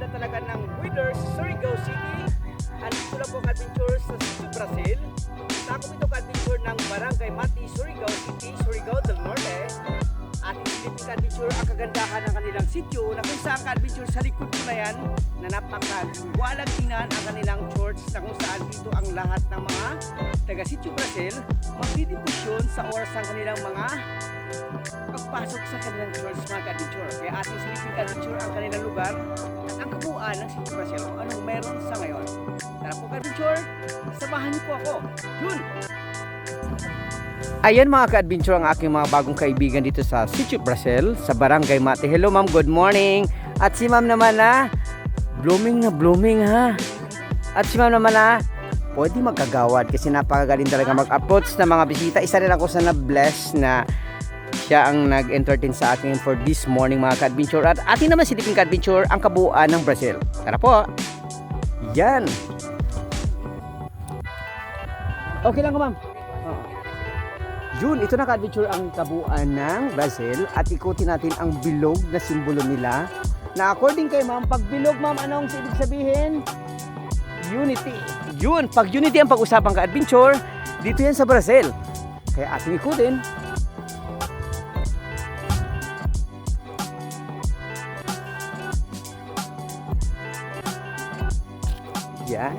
napakaganda talaga ng weather sa Surigao City. Andito lang po ka-adventure sa Sitio Brazil. Sakop ito ka-adventure ng Barangay Mati, Surigao City, Surigao del Norte. At silipin ka-adventure ang kagandahan ng kanilang sitio na kung saan ka-adventure sa likod ko na yan na napakaliwalag tingnan ang kanilang church na kung saan dito ang lahat ng mga taga Sitio Brazil magdidibusyon sa oras ng kanilang mga pagpasok sa kanilang church mga ka-adventure. Kaya ating silipin ka-adventure ang kanilang lugar at ang kabuuan ng Sitio Brazil kung anong meron sa ngayon. Tara po ka-adventure, samahan niyo po ako. Yun! Ayan mga ka-adventure ang aking mga bagong kaibigan dito sa Sitio Brazil sa Barangay Mati. Hello ma'am, good morning. At si ma'am naman na blooming ha. At si ma'am naman na pwede magkagawad kasi napakagaling talaga mag-approach ng mga bisita. Isa rin ako sa na-bless na siya ang nag-entertain sa akin for this morning mga ka-adventure. At atin naman silipin ka-adventure ang kabuuan ng Brazil. Tara po. Yan. Okay lang ko ma'am. Yun, ito na ka-adventure ang kabuuan ng Brazil at ikutin natin ang bilog na simbolo nila na according kay ma'am, pag bilog ma'am, anong ibig sabihin? Unity. Yun, pag unity ang pag-usapang ka-adventure, dito yan sa Brazil. Kaya ating ikutin. Yan.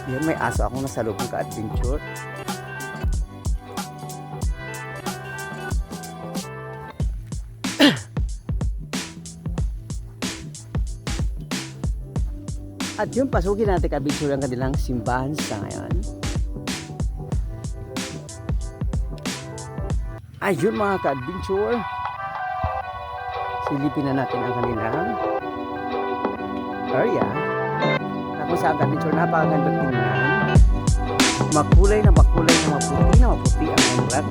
Yan, may aso akong nasa loob ng ka-adventure. At yun, pasukin natin ka-adventure ang kanilang simbahan sa ngayon. Ayun mga ka-adventure. Silipin na natin ang kanilang area. Kung saan ka-adventure, napakaganda tingnan. Makulay na maputi ang kanilang.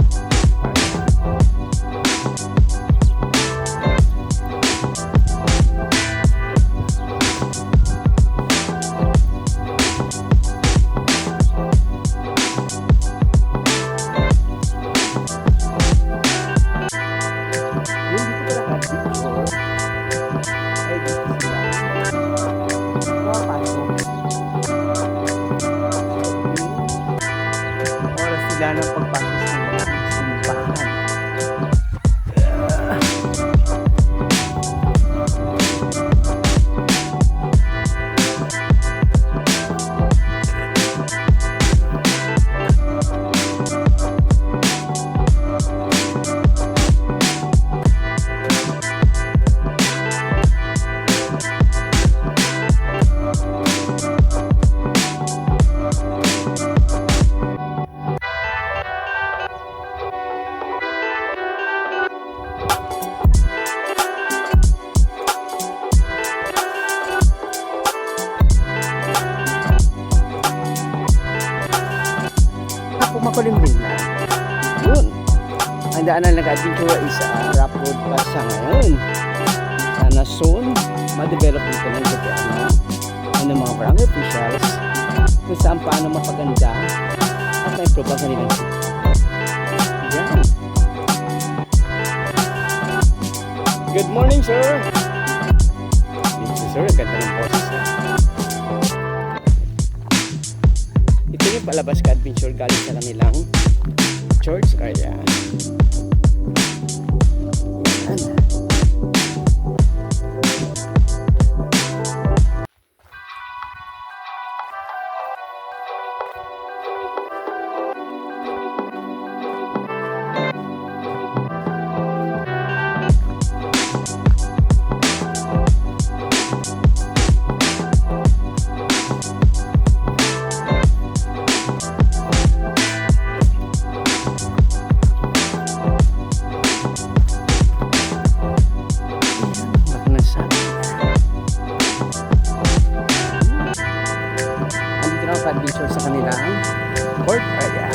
Sila ng pagpasok sa mga simbahan. Makulimlim na. Yun. Ang daanan nag-adventure is rough road pa sa ngayon. Sana soon, ma-develop dito ng mga barangay officials kung saan paano mapaganda at ma-improve ang kanilang city. Yan. Good morning, sir. Yes, sir. Ganda ng boses niya. Ito yung palabas ka-adventure galing sa kanilang church area. Yan. Adventure sa kanilang court area.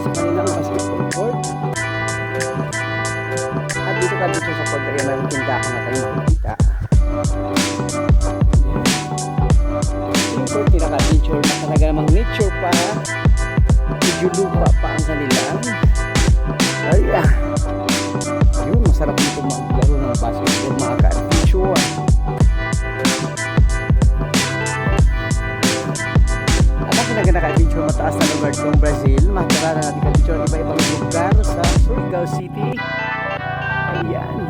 Sa kanilang basketball court. At dito ka-adventure sa court area, mayroong tindahan na tayo makikita. Yung court nila ka-adventure na talaga namang nature pa. medyo lupa pa ang kanilang. Ayan. Yun, masarap dito maglaro ng basketball mga ka-adventure. At ang pinaka-adventure mataas na lugar ng Brazil. Matara na natin ka-adventure iba-ibang lugar sa Surigao City. Ayan.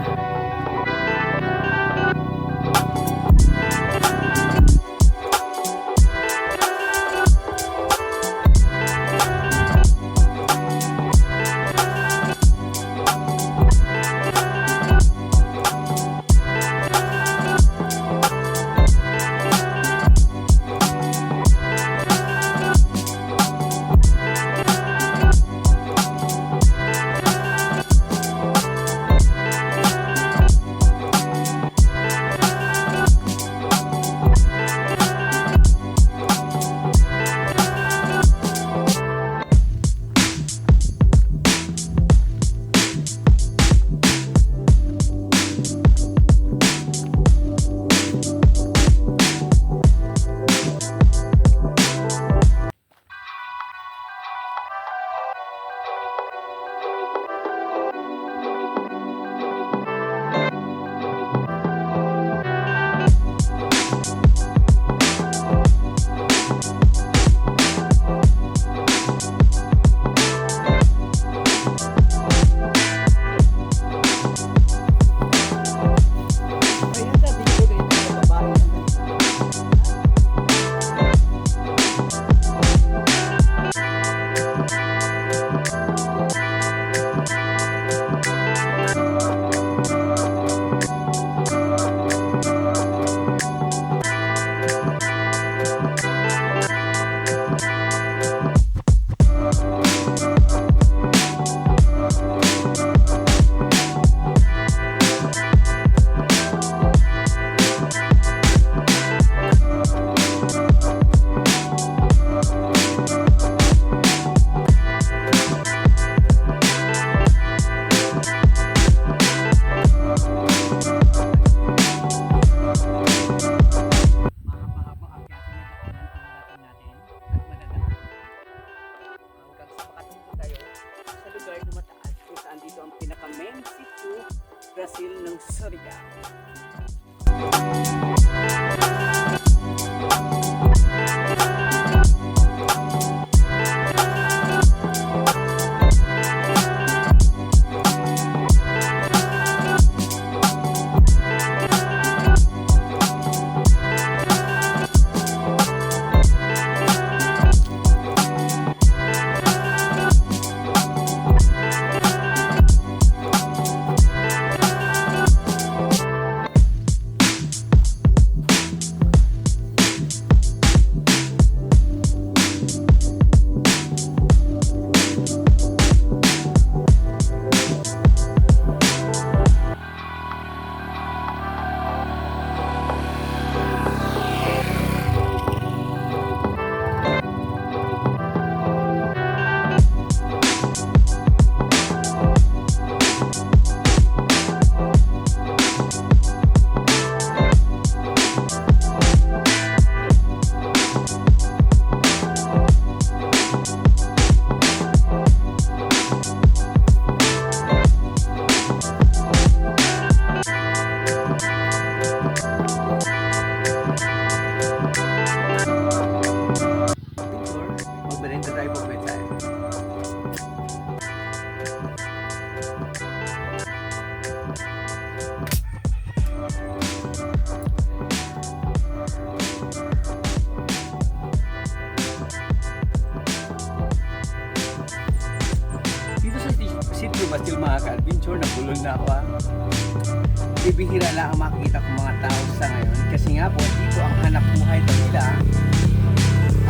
Main City, Brazil ng Surigao. Sitio Bastil mga ka-adventure, nabulol na ako ha. Bibihira lang ang makikita kong mga tao sa ngayon kasi nga po dito ang hanap buhay nila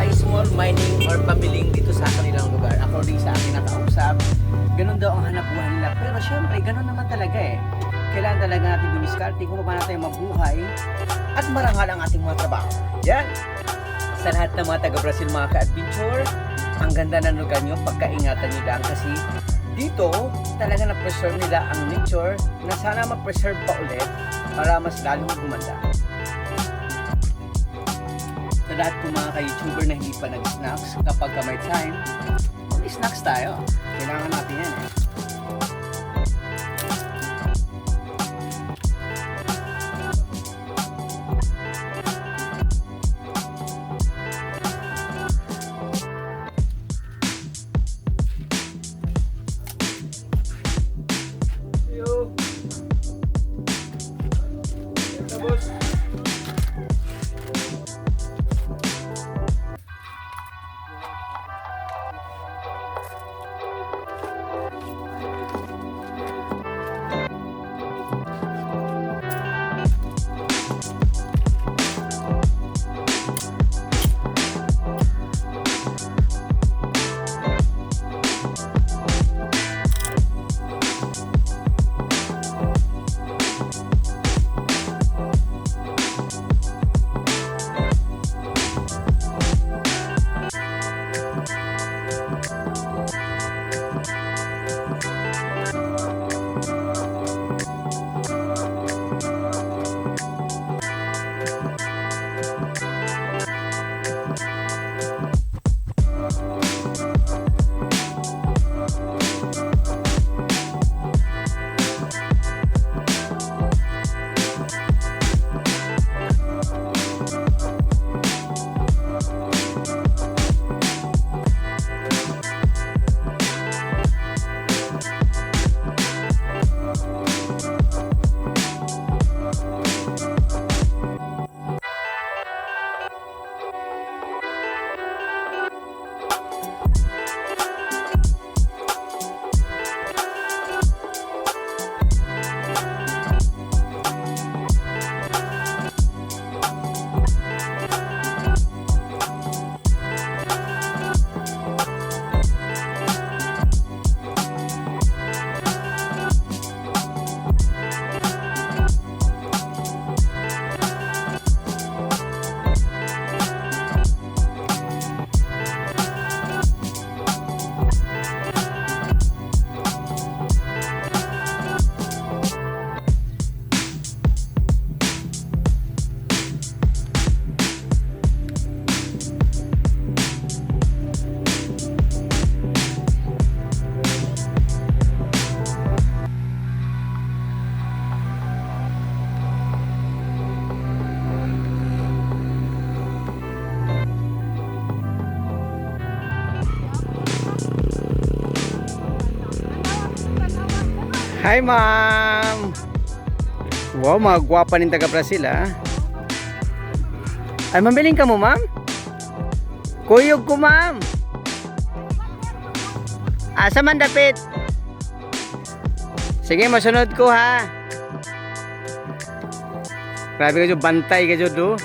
ay small mining or pamiling dito sa kanilang lugar. According sa akin nakausap, ganun daw ang hanap buhay nila. Pero syempre, ganun naman talaga eh. Kailangan talaga natin dumiskarte kung paano tayo mabuhay at marangal ang ating mga trabaho. Yan! Sa lahat ng mga taga-Brazil mga ka-adventure, ang ganda ng lugar nyo, pagkaingatan nyo lang kasi dito talaga na-preserve nila ang nature na sana ma-preserve pa ulit para mas lalong gumanda. Sa lahat ng mga ka-YouTuber na hindi pa nag-snacks, kapag may time, snacks tayo. Kailangan natin yan eh. Hi ma'am! Wow, mga gwapa ng taga Brazil ah. Ay, mamiling ka mo ma'am? Kuyog ko ma'am. Asa man dapit? Sige, masunod ko ha. Grabe ka dyan, bantay ka dyan do.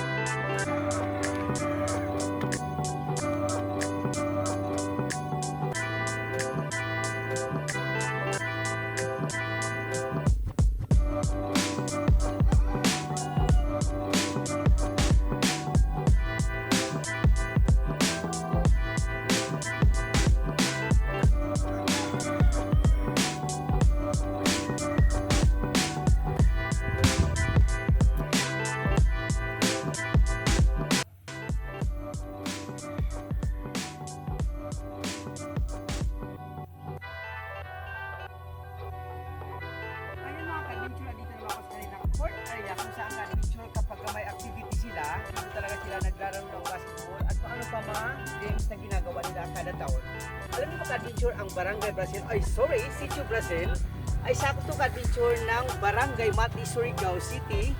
Kung saan ka-adventure kapag may activity sila, dito talaga sila naglalaro ng basketball at paano pa mga games na ginagawa nila kada taon. Alam niyo ba ka-adventure ang Barangay Brazil, Sitio Brazil, ay sakto ka-adventure ng Barangay Mati, Surigao City.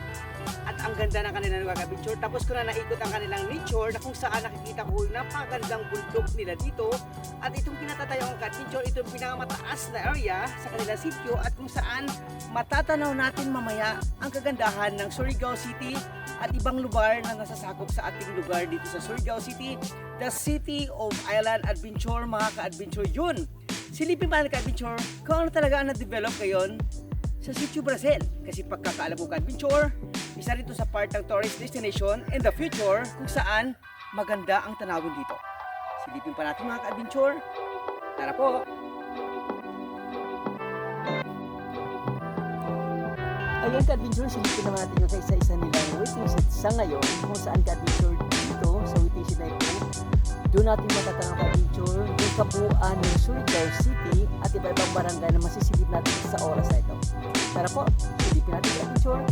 At ang ganda ng kanilang ka-adventure. Tapos ko na naikot ang kanilang nature na kung saan nakikita ko yung napakagandang bundok nila dito. At itong pinatatayong ka-adventure, ito yung pinakamataas na area sa kanilang sitio at kung saan matatanaw natin mamaya ang kagandahan ng Surigao City at ibang lugar na nasasakop sa ating lugar dito sa Surigao City, the City of Island Adventure. Mga ka-adventure yun. Silipin pa ng ka-adventure kung ano talaga ang na-develop ngayon sa Sitio Brazil. Kasi pagkakaalam ko ka-adventure, isa rin ito sa part ng tourist destination in the future kung saan maganda ang tanawin dito. Silipin pa natin mga ka-adventure. Tara po! Ayun ka-adventure, silipin naman natin yung kaisa-isa nilang waiting set sa ngayon kung saan ka-adventure dito sa waiting set na ito. Doon natin matatanaw ka-adventure yung kabuuan ng Surigao City at iba-ibang barangay na masisilip natin sa oras na ito. Tara po, silipin natin ang picture.